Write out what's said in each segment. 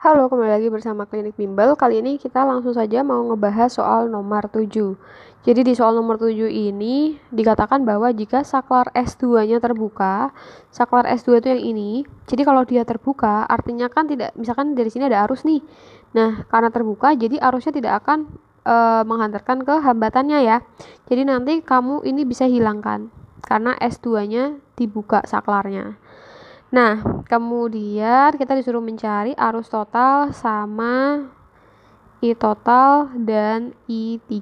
Halo, kembali lagi bersama Klinik Bimbel. Kali ini kita langsung saja mau ngebahas soal nomor 7. Jadi di soal nomor 7 ini dikatakan bahwa jika saklar S2-nya terbuka, saklar S2 itu yang ini. Jadi kalau dia terbuka, artinya kan tidak, misalkan dari sini ada arus nih. Nah, karena terbuka, jadi arusnya tidak akan menghantarkan ke hambatannya ya. Jadi nanti kamu ini bisa hilangkan karena S2-nya dibuka saklarnya. Nah, kemudian kita disuruh mencari arus total sama I total dan I3.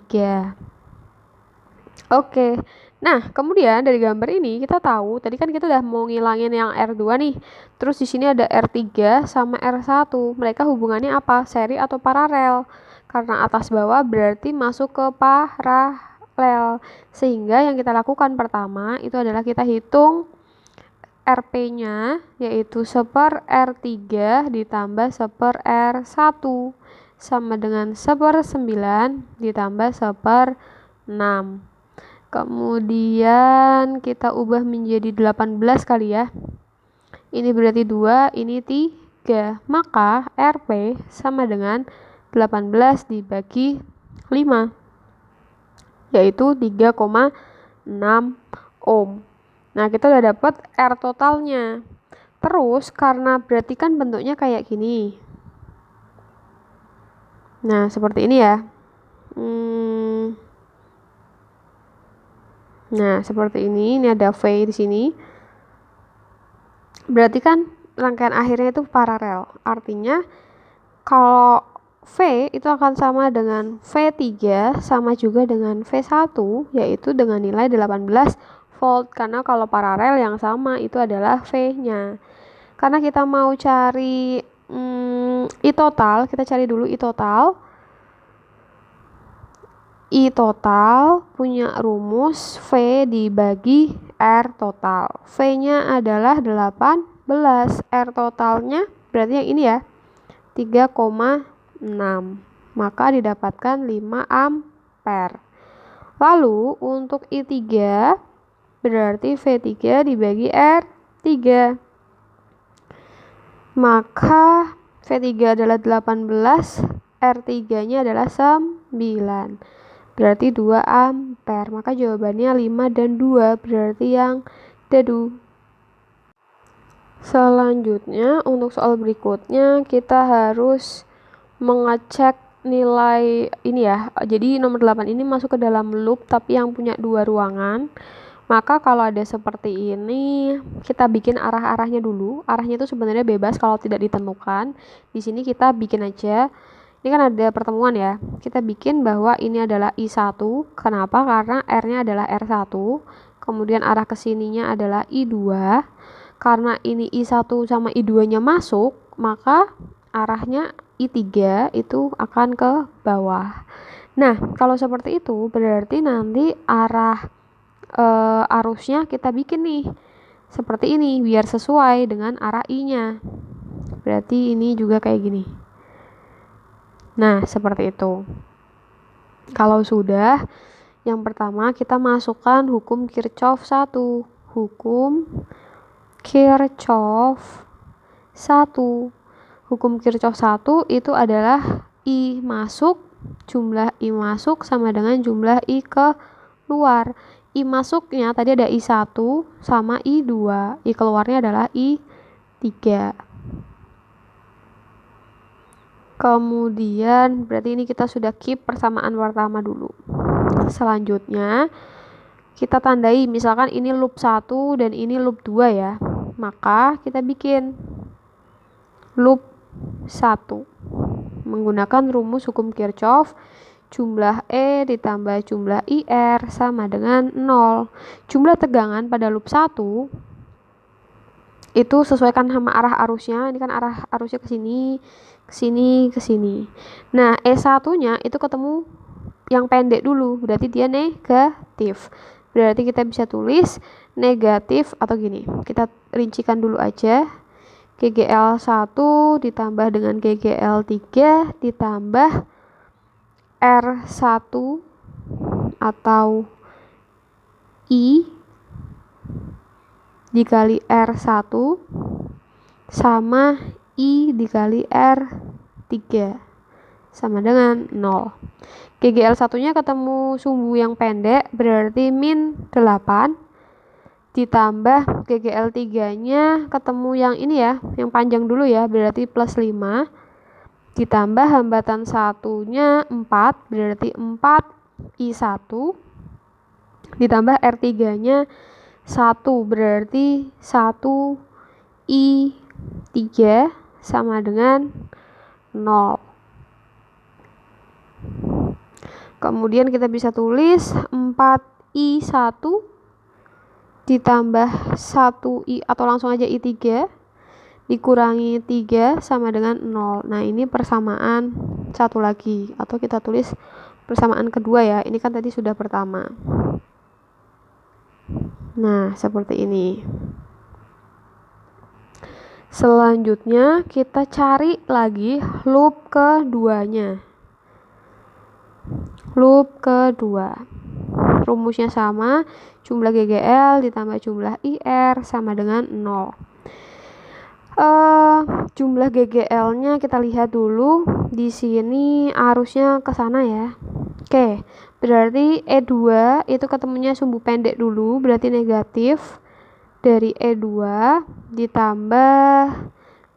Oke. Nah, kemudian dari gambar ini kita tahu, tadi kan kita udah mau ngilangin yang R2 nih. Terus di sini ada R3 sama R1. Mereka hubungannya apa? Seri atau paralel? Karena atas bawah berarti masuk ke paralel. Sehingga yang kita lakukan pertama itu adalah kita hitung RP-nya yaitu 1/R3 ditambah 1/R1 sama dengan 1/9 ditambah 1/6. Kemudian kita ubah menjadi 18 kali ya. Ini berarti 2, ini 3. Maka RP sama dengan 18 dibagi 5 yaitu 3,6 ohm. Nah, kita udah dapat R totalnya. Terus, karena berarti kan bentuknya kayak gini. Nah, seperti ini ya. Nah, seperti ini. Ini ada V di sini. Berarti kan rangkaian akhirnya itu paralel. Artinya, kalau V itu akan sama dengan V3 sama juga dengan V1, yaitu dengan nilai 18 volt. Karena kalau paralel yang sama itu adalah V-nya. Karena kita mau cari I total, kita cari dulu I total. I total punya rumus V dibagi R total. V-nya adalah 18, R totalnya berarti yang ini ya, 3,6. Maka didapatkan 5 ampere. Lalu untuk I3 berarti V3 dibagi R3. Maka V3 adalah 18, R3-nya adalah 9. Berarti 2 ampere. Maka jawabannya 5 dan 2, berarti yang dadu. Selanjutnya, untuk soal berikutnya kita harus mengecek nilai ini ya. Jadi nomor 8 ini masuk ke dalam loop tapi yang punya 2 ruangan. Maka kalau ada seperti ini, kita bikin arah-arahnya dulu. Arahnya itu sebenarnya bebas kalau tidak ditentukan. Di sini kita bikin aja. Ini kan ada pertemuan ya. Kita bikin bahwa ini adalah I1. Kenapa? Karena R-nya adalah R1. Kemudian arah kesininya adalah I2. Karena ini I1 sama I2-nya masuk, maka arahnya I3 itu akan ke bawah. Nah, kalau seperti itu berarti nanti arah arusnya kita bikin nih seperti ini biar sesuai dengan arah I-nya. Berarti ini juga kayak gini. Nah, seperti itu. Kalau sudah, yang pertama kita masukkan hukum Kirchhoff 1. Hukum Kirchhoff 1. Hukum Kirchhoff 1 itu adalah I masuk, jumlah I masuk sama dengan jumlah I keluar. I masuknya tadi ada I1 sama I2. I keluarnya adalah I3. Kemudian berarti ini kita sudah keep persamaan pertama dulu. Selanjutnya kita tandai misalkan ini loop 1 dan ini loop 2 ya. Maka kita bikin loop 1 menggunakan rumus hukum Kirchhoff. Jumlah E ditambah jumlah IR sama dengan 0. Jumlah tegangan pada loop 1 itu sesuaikan sama arah arusnya. Ini kan arah arusnya ke sini, ke sini, ke sini. Nah, E1-nya itu ketemu yang pendek dulu, berarti dia negatif. Berarti kita bisa tulis negatif atau gini. Kita rincikan dulu aja. GGL 1 ditambah dengan GGL 3 ditambah R1 atau I dikali R1 sama I dikali R2. 3 sama dengan 0. GGL satunya ketemu sumbu yang pendek berarti min 8 ditambah GGL 3-nya ketemu yang ini ya, yang panjang dulu ya, berarti plus 5 ditambah hambatan satunya 4 berarti 4I1 ditambah R3-nya 1 berarti 1I3 sama dengan 0. Kemudian kita bisa tulis 4I1 ditambah 1I atau langsung aja I3 dikurangi 3 sama dengan 0. Nah, ini persamaan satu lagi atau kita tulis persamaan kedua ya. Ini kan tadi sudah pertama. Nah, seperti ini. Selanjutnya kita cari lagi loop keduanya. Loop kedua. Rumusnya sama, jumlah GGL ditambah jumlah IR sama dengan 0. Jumlah GGL-nya kita lihat dulu. Di sini arusnya ke sana ya. Oke, berarti E2 itu ketemunya sumbu pendek dulu, berarti negatif dari E2 ditambah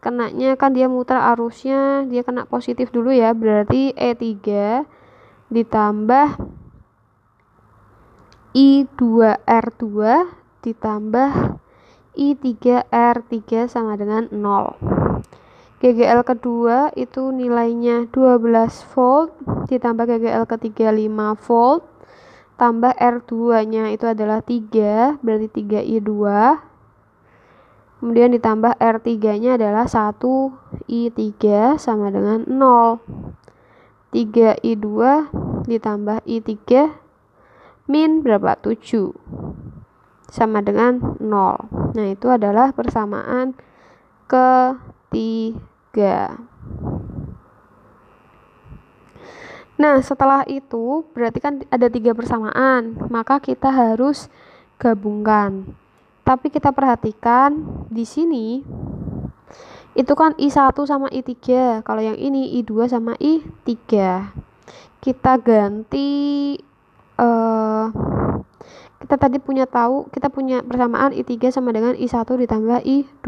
kenanya kan dia muter arusnya, dia kena positif dulu ya, berarti E3 ditambah I2R2 ditambah I3R3 sama dengan 0. GGL kedua itu nilainya 12 volt ditambah GGL ketiga 5 volt tambah R2-nya itu adalah 3 berarti 3I2 kemudian ditambah R3-nya adalah 1I3 sama dengan 0. 3I2 ditambah I3 min berapa? 7 sama dengan 0. Nah, itu adalah persamaan ketiga. Nah, setelah itu berarti kan ada 3 persamaan, maka kita harus gabungkan. Tapi kita perhatikan di sini itu kan I1 sama I3. Kalau yang ini I2 sama I3. Kita ganti kita tadi kita punya persamaan I3 sama dengan I1 ditambah I2.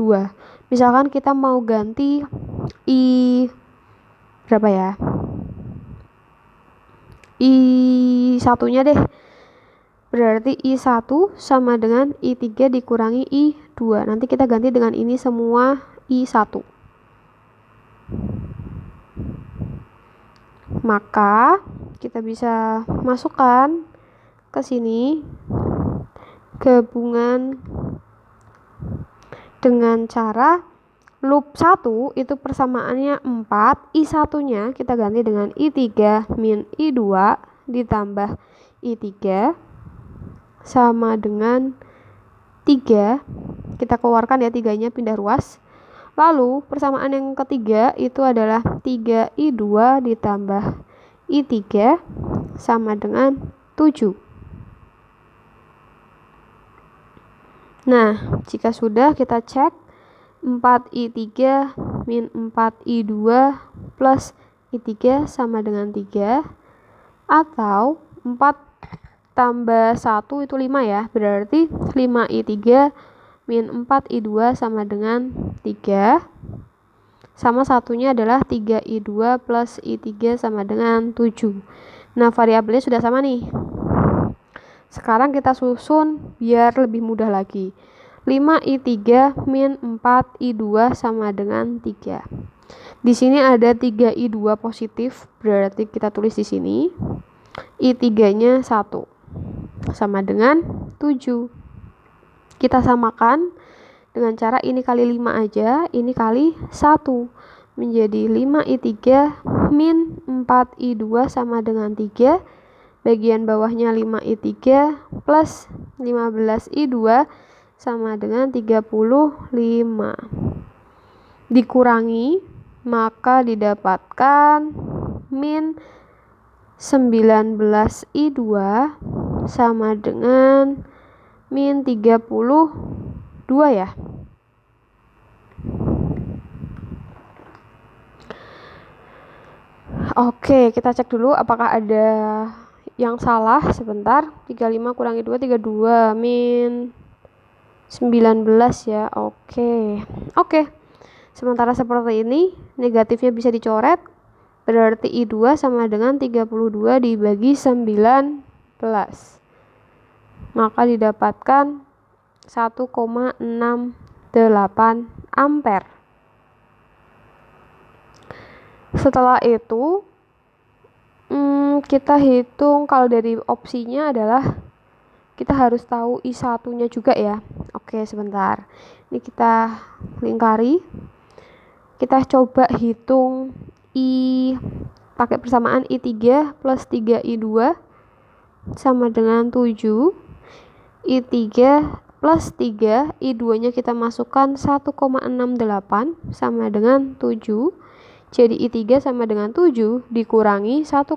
Misalkan kita mau ganti I berapa ya? I1-nya deh. Berarti I1 sama dengan I3 dikurangi I2. Nanti kita ganti dengan ini semua I1. Maka kita bisa masukkan ke sini gabungan dengan cara loop 1 itu persamaannya 4, I1-nya kita ganti dengan I3 min I2 ditambah I3 sama dengan 3. Kita keluarkan ya 3-nya pindah ruas. Lalu persamaan yang ketiga itu adalah 3I2 ditambah I3 sama dengan 7. Nah, jika sudah kita cek 4I3 min 4I2 plus I3 sama dengan 3 atau 4 tambah 1 itu 5 ya, berarti 5I3 min 4I2 sama dengan 3 sama satunya adalah 3I2 plus I3 sama dengan 7. Nah, variabelnya sudah sama nih. Sekarang kita susun biar lebih mudah lagi. 5I3 min 4I2 sama dengan 3. Di sini ada 3I2 positif, berarti kita tulis di sini. I3-nya 1 sama dengan 7. Kita samakan dengan cara ini kali 5 aja, ini kali 1. Menjadi 5I3 min 4I2 sama dengan 3. Bagian bawahnya 5I3 plus 15I2 sama dengan 35. Dikurangi, maka didapatkan min 19I2 sama dengan min 32 ya. Oke, kita cek dulu apakah ada yang salah. Sebentar. 35 kurangi 2, 32 min 19 ya. Oke. Sementara seperti ini, negatifnya bisa dicoret. Berarti I2 sama dengan 32 dibagi 19. Maka didapatkan 1,68 ampere. Setelah itu kita hitung, kalau dari opsinya adalah kita harus tahu I1 nya juga ya. Oke, sebentar, ini kita lingkari, kita coba hitung pakai persamaan I3 plus 3I2 sama dengan 7. I3 plus 3, I2 nya kita masukkan 1,68 sama dengan 7. Jadi I3 sama dengan 7 dikurangi 1,68,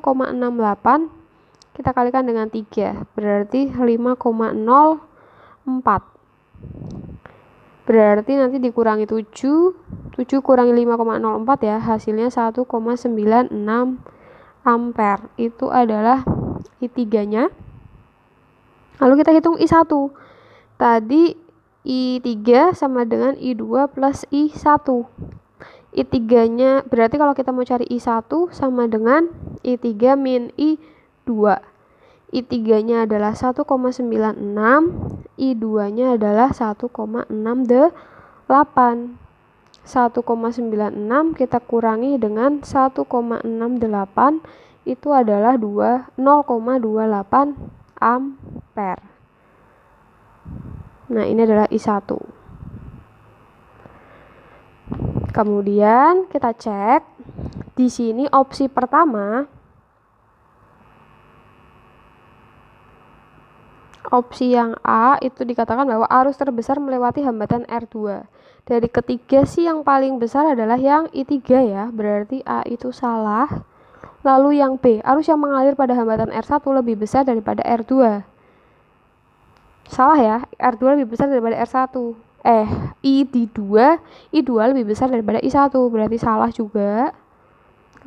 kita kalikan dengan 3, berarti 5,04. Berarti nanti dikurangi 7 kurangi 5,04 ya, hasilnya 1,96 ampere. Itu adalah I3 nya. Lalu kita hitung I1. Tadi I3 sama dengan I2 plus I1. I3 nya berarti kalau kita mau cari I1 sama dengan I3 min I2. I3 nya adalah 1,96, I2 nya adalah 1,68. 1,96 kita kurangi dengan 1,68, itu adalah 0,28 ampere. Nah, ini adalah I1. Kemudian kita cek di sini opsi pertama, opsi yang A itu dikatakan bahwa arus terbesar melewati hambatan R2. Dari ketiga sih yang paling besar adalah yang I3 ya, berarti A itu salah. Lalu yang B, arus yang mengalir pada hambatan R1 lebih besar daripada R2. Salah ya, R2 lebih besar daripada R1. I2 lebih besar daripada I1, berarti salah juga.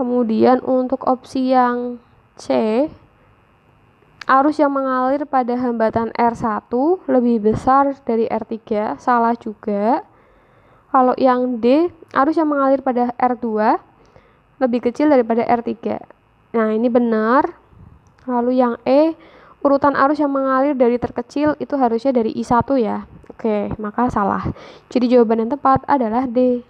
Kemudian untuk opsi yang C, arus yang mengalir pada hambatan R1 lebih besar dari R3, salah juga. Kalau yang D, arus yang mengalir pada R2 lebih kecil daripada R3. Nah, ini benar. Lalu yang E, urutan arus yang mengalir dari terkecil itu harusnya dari I1 ya. Oke, maka salah. Jadi jawaban yang tepat adalah D.